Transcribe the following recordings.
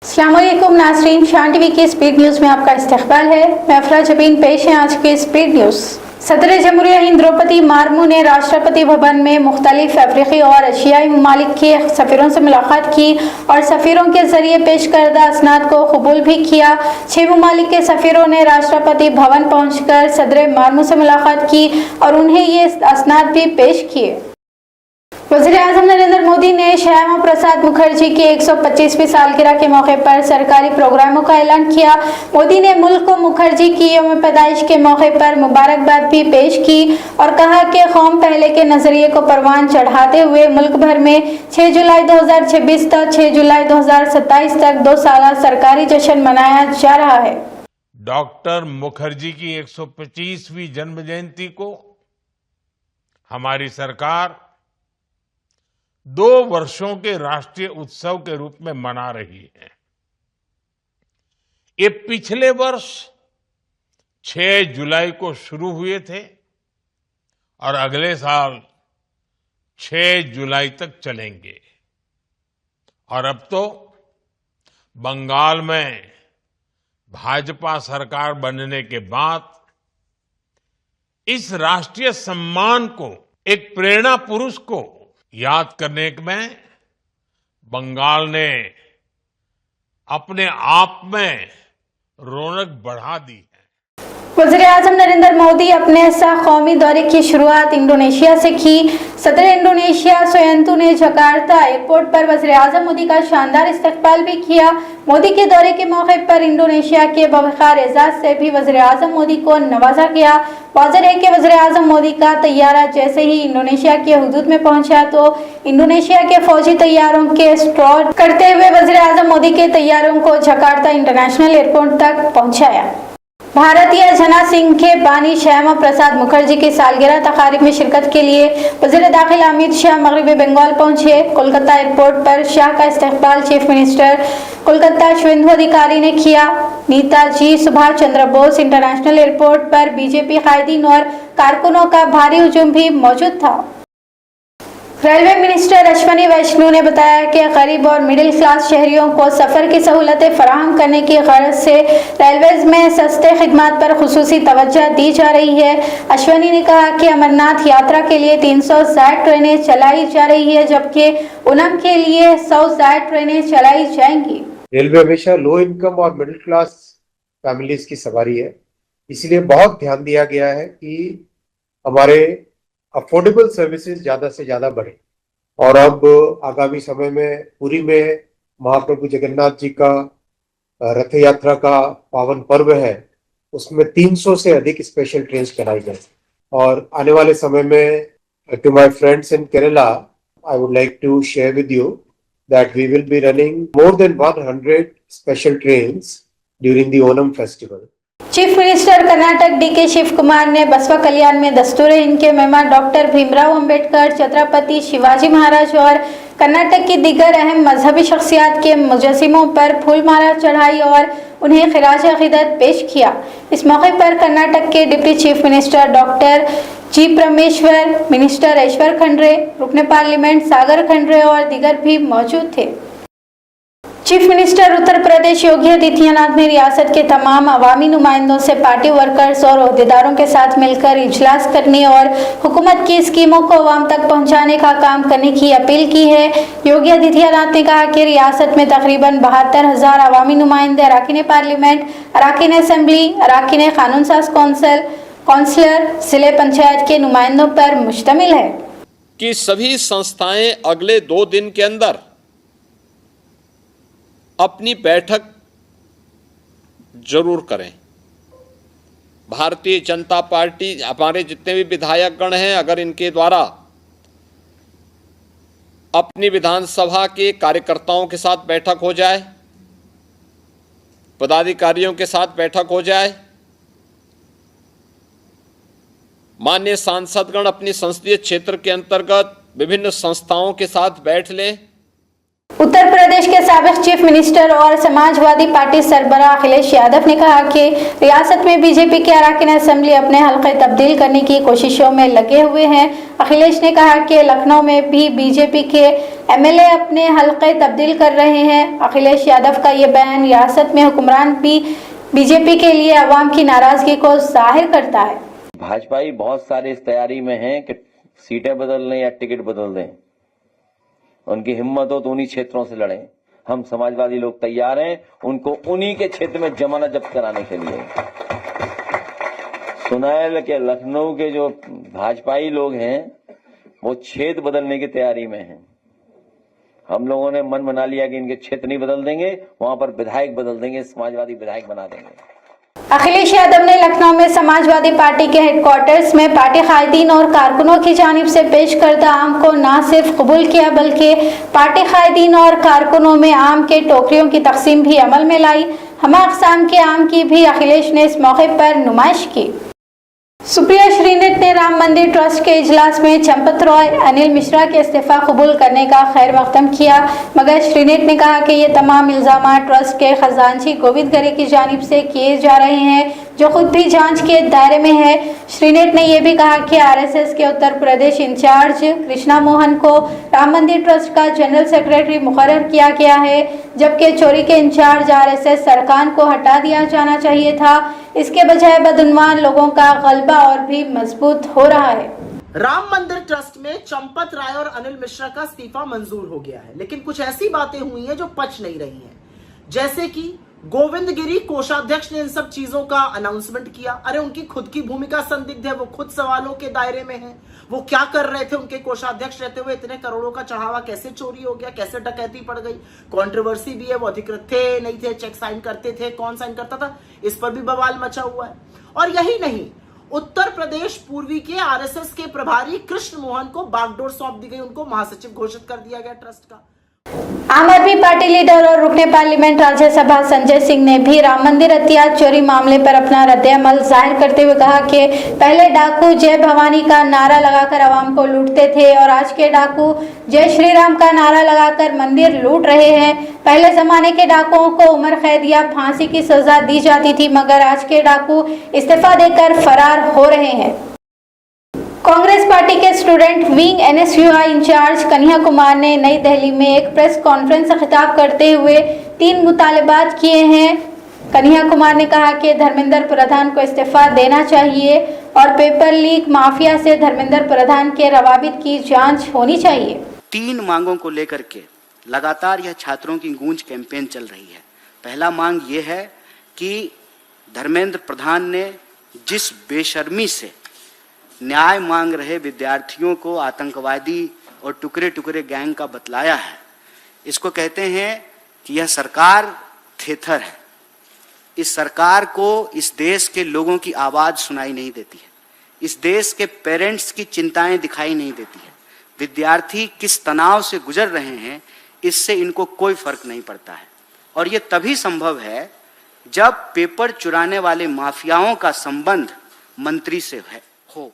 अस्सलाम वालेकुम नाज़रीन, शान टीवी की स्पीड न्यूज़ में आपका इस्तकबाल है। मैं अफरा जबीन, पेश है आज की स्पीड न्यूज़। सदर जमहूरिया हिंद द्रौपदी मुर्मू ने राष्ट्रपति भवन में मुख्तलिफ अफ्रीकी और एशियाई ममालिक के सफ़ीरों से मुलाकात की और सफ़ीरों के जरिए पेश करदा असनाद को कबूल भी किया। 6 ममालिक के सफ़ीरों ने राष्ट्रपति भवन पहुंचकर सदर मुर्मू से मुलाकात की और उन्हें ये असनाद भी पेश किए। वज़ीर-ए-आज़म नरेंद्र मोदी ने श्यामा प्रसाद मुखर्जी की 125वीं सालगिरह के मौके पर सरकारी प्रोग्रामों का ऐलान किया। मोदी ने मुल्क को मुखर्जी की यौम पैदाइश के मौके पर मुबारकबाद भी पेश की और कहा कि कौम पहले के नजरिए को परवान चढ़ाते हुए मुल्क भर में 6 जुलाई 2026 तक 6 जुलाई 2027 तक 2 साला सरकारी जश्न मनाया जा रहा है। डॉक्टर मुखर्जी की 125वीं जन्म जयंती को हमारी सरकार 2 वर्षों के राष्ट्रीय उत्सव के रूप में मना रही है। ये पिछले वर्ष 6 जुलाई को शुरू हुए थे और अगले साल 6 जुलाई तक चलेंगे। और अब तो बंगाल में भाजपा सरकार बनने के बाद इस राष्ट्रीय सम्मान को, एक प्रेरणा पुरुष को याद करने में बंगाल ने अपने आप में रौनक बढ़ा दी है। वज़ीर-ए-आज़म नरेंद्र मोदी अपने कौमी दौरे की शुरुआत इंडोनेशिया से की। सदर इंडोनेशिया सुयंतो ने जकार्ता एयरपोर्ट पर वज़ीर-ए-आज़म मोदी का शानदार इस्तकबाल भी किया। मोदी के दौरे के मौके पर इंडोनेशिया के बावकार एजाज से भी वज़ीर-ए-आज़म मोदी को नवाजा गया। वाज़ेह है कि वज़ीर-ए-आज़म मोदी का तैयारा जैसे ही इंडोनेशिया के हुदूद में पहुंचा तो इंडोनेशिया के फौजी तैयारों के स्टॉर्ट करते हुए वज़ीर-ए-आज़म मोदी के तैयारों को जकार्ता इंटरनेशनल एयरपोर्ट तक पहुंचाया। भारतीय जना सिंह के बानी श्यामा प्रसाद मुखर्जी की सालगिरह तकारीब में शिरकत के लिए वज़ीर दाखिला अमित शाह मगरबी बंगाल पहुंचे। कोलकाता एयरपोर्ट पर शाह का इस्तकबाल चीफ मिनिस्टर कोलकाता शुवेंदु अधिकारी ने किया। नेताजी सुभाष चंद्र बोस इंटरनेशनल एयरपोर्ट पर बीजेपी कायदीन और कारकुनों का भारी हुजूम भी मौजूद था। रेलवे मिनिस्टर अश्विनी वैष्णव ने बताया कि गरीब और मिडिल क्लास शहरियों को सफ़र की सहूलतें फराहम करने की गरज से रेलवेज में सस्ते खिदमात पर खुसूसी तवज्जो दी जा रही है। अश्विनी ने कहा कि अमरनाथ यात्रा के लिए 360 ट्रेनें चलाई जा रही है, जबकि ओनम के लिए 100 ट्रेनें चलाई जाएंगी। रेलवे हमेशा लो इनकम और मिडिल क्लास फैमिलीज की सवारी है, इसलिए बहुत ध्यान दिया गया है कि हमारे अफोर्डेबल सर्विसेज ज्यादा से ज्यादा बढ़े। और अब आगामी समय में पुरी में महाप्रभु जगन्नाथ जी का रथ यात्रा का पावन पर्व है, उसमें 300 से अधिक स्पेशल ट्रेन चलाई जाए। और आने वाले समय में to my friends in Kerala, I would like to share with you that we will be running more than 100 special trains during the Onam festival. Chief minister Karnataka DK Shiv Kumar ने बसवा कल्याण में दस्तूर हिंद के मेहमान डॉक्टर भीमराव अंबेडकर, छत्रपति शिवाजी महाराज और कर्नाटक की दीगर अहम मजहबी शख्सियात के मुजस्सिमों पर फूलमाला चढ़ाई और उन्हें खिराज अकीदत पेश किया। इस मौके पर कर्नाटक के डिप्टी चीफ मिनिस्टर डॉक्टर जी परमेश्वर, मिनिस्टर ऐश्वर खंड्रे, रुकने पार्लियामेंट सागर खंड्रे और दीगर भी मौजूद थे। चीफ मिनिस्टर उत्तर प्रदेश योगी आदित्यनाथ ने रियासत के तमाम अवामी नुमाइंदों से पार्टी वर्कर्स और ओहदेदारों के साथ मिलकर इजलास करने और हुकूमत की स्कीमों को अवाम तक पहुंचाने का काम करने की अपील की है। योगी आदित्यनाथ ने कहा कि रियासत में तकरीबन 72,000 अवामी नुमाइंदे अराकीन पार्लियामेंट, अराकीन असम्बली, अराकीन कानून साज काउंसलर, जिले पंचायत के नुमाइंदों पर मुश्तमिल है कि सभी संस्थाएं अगले 2 दिन के अंदर अपनी बैठक जरूर करें। भारतीय जनता पार्टी, हमारे जितने भी विधायकगण हैं, अगर इनके द्वारा अपनी विधानसभा के कार्यकर्ताओं के साथ बैठक हो जाए, पदाधिकारियों के साथ बैठक हो जाए, माननीय सांसदगण अपनी संसदीय क्षेत्र के अंतर्गत विभिन्न संस्थाओं के साथ बैठ लें। उत्तर प्रदेश के साबिक चीफ मिनिस्टर और समाजवादी पार्टी सरबराह अखिलेश यादव ने कहा कि रियासत में बीजेपी के अरकान असेंबली अपने हल्के तब्दील करने की कोशिशों में लगे हुए हैं। अखिलेश ने कहा कि लखनऊ में भी बीजेपी के एमएलए अपने हल्के तब्दील कर रहे हैं। अखिलेश यादव का ये बयान रियासत में हुक्मरान भी बीजेपी के लिए अवाम की नाराजगी को जाहिर करता है। भाजपाई बहुत सारे इस तैयारी में हैं कि सीटें बदल लें या टिकट बदल दें, उनकी हिम्मत हो तो उन्हीं क्षेत्रों से लड़ें। हम समाजवादी लोग तैयार हैं उनको उन्हीं के क्षेत्र में जमानत जब्त कराने के लिए। सुनायल के लखनऊ के जो भाजपाई लोग हैं वो क्षेत्र बदलने की तैयारी में हैं। हम लोगों ने मन बना लिया कि इनके क्षेत्र नहीं बदल देंगे, वहां पर विधायक बदल देंगे, समाजवादी विधायक बना देंगे। अखिलेश यादव ने लखनऊ में समाजवादी पार्टी के हेडक्वार्टर्स में पार्टी कायदीन और कारकुनों की जानिब से पेश करदा आम को न सिर्फ कबूल किया बल्कि पार्टी कायदीन और कारकुनों में आम के टोकरियों की तकसीम भी अमल में लाई। हमा अक़साम के आम की भी अखिलेश ने इस मौके पर नुमाइश की। सुप्रिया श्रीनेत ने राम मंदिर ट्रस्ट के इजलास में चंपत रॉय अनिल मिश्रा के इस्तीफा कबूल करने का खैर मकदम किया, मगर श्रीनेत ने कहा कि ये तमाम इल्जाम ट्रस्ट के खजांची गोविंद गरे की जानिब से किए जा रहे हैं, जो खुद भी जांच के दायरे में है। श्रीनेत ने यह भी कहा कि आरएसएस के उत्तर प्रदेश इंचार्ज कृष्णा मोहन को राम मंदिर ट्रस्ट का जनरल सेक्रेटरी मुकर्रर किया गया है, जबकि चोरी के इंचार्ज आरएसएस सरकार को हटा दिया जाना चाहिए था। इसके बजाय बदउन्वान लोगों का गलबा और भी मजबूत हो रहा है। राम मंदिर ट्रस्ट में चंपत राय और अनिल मिश्रा का इस्तीफा मंजूर हो गया है, लेकिन कुछ ऐसी बातें हुई हैं जो पच नहीं रही हैं, जैसे कि गोविंद गिरी कोषाध्यक्ष ने इन सब चीजों का अनाउंसमेंट किया। अरे उनकी खुद की भूमिका संदिग्ध है, वो खुद सवालों के दायरे में है। वो क्या कर रहे थे उनके कोषाध्यक्ष रहते हुए? इतने करोड़ों का चढ़ावा कैसे चोरी हो गया, कैसे डकैती पड़ गई? कंट्रोवर्सी भी है, वो अधिकृत थे नहीं थे, चेक साइन करते थे, कौन साइन करता था, इस पर भी बवाल मचा हुआ है। और यही नहीं, उत्तर प्रदेश पूर्वी के आरएसएस के प्रभारी कृष्ण मोहन को बागडोर सौंप दी गई, उनको महासचिव घोषित कर दिया गया ट्रस्ट का। आम आदमी पार्टी लीडर और रुकने पार्लियामेंट राज्यसभा संजय सिंह ने भी राम मंदिर हथियार चोरी मामले पर अपना रद्द-ए-अमल जाहिर करते हुए कहा कि पहले डाकू जय भवानी का नारा लगाकर आवाम को लूटते थे और आज के डाकू जय श्री राम का नारा लगाकर मंदिर लूट रहे हैं। पहले जमाने के डाकुओं को उम्र कैद या फांसी की सजा दी जाती थी, मगर आज के डाकू इस्तीफा देकर फरार हो रहे हैं। कांग्रेस पार्टी के student wing NSUI incharge Kanhaiya Kumar ने नई दिल्ली में एक प्रेस कॉन्फ्रेंस से खिताब करते हुए 3 मुतालबात किए हैं। कन्हैया कुमार ने कहा कि धर्मेंद्र प्रधान को इस्तीफा देना चाहिए और पेपर लीक माफिया से धर्मेंद्र प्रधान के रवाबित की जांच होनी चाहिए। 3 मांगों को लेकर के लगातार यह छात्रों की गूंज कैंपेन चल रही है। पहला मांग ये है कि धर्मेंद्र प्रधान ने जिस बेशर्मी से न्याय मांग रहे विद्यार्थियों को आतंकवादी और टुकड़े टुकड़े गैंग का बतलाया है, इसको कहते हैं कि यह सरकार थेथर है। इस सरकार को इस देश के लोगों की आवाज सुनाई नहीं देती है, इस देश के पेरेंट्स की चिंताएं दिखाई नहीं देती है, विद्यार्थी किस तनाव से गुजर रहे हैं इससे इनको कोई फर्क नहीं पड़ता है। और ये तभी संभव है जब पेपर चुराने वाले माफियाओं का संबंध मंत्री से हो।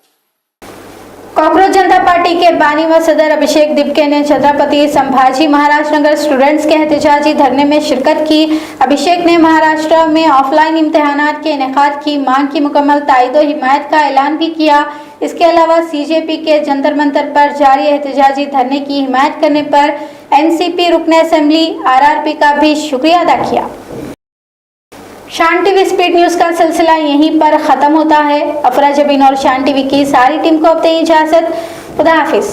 कांग्रेस जनता पार्टी के बानी व सदर अभिषेक दिपके ने छत्रपति संभाजी महाराज नगर स्टूडेंट्स के एहतजाजी धरने में शिरकत की। अभिषेक ने महाराष्ट्र में ऑफलाइन इम्तिहानात के इनेकाद की मांग की मुकम्मल तायद व हिमायत का ऐलान भी किया। इसके अलावा सीजेपी के जंतर मंतर पर जारी एहतजाजी धरने की हिमायत करने पर एनसीपी रुकने असेंबली आरआरपी का भी शुक्रिया अदा किया। शान टीवी स्पीड न्यूज का सिलसिला यहीं पर खत्म होता है। अफरा जबीन और शान टीवी की सारी टीम को अब दें इजाजत। खुदा हाफिज।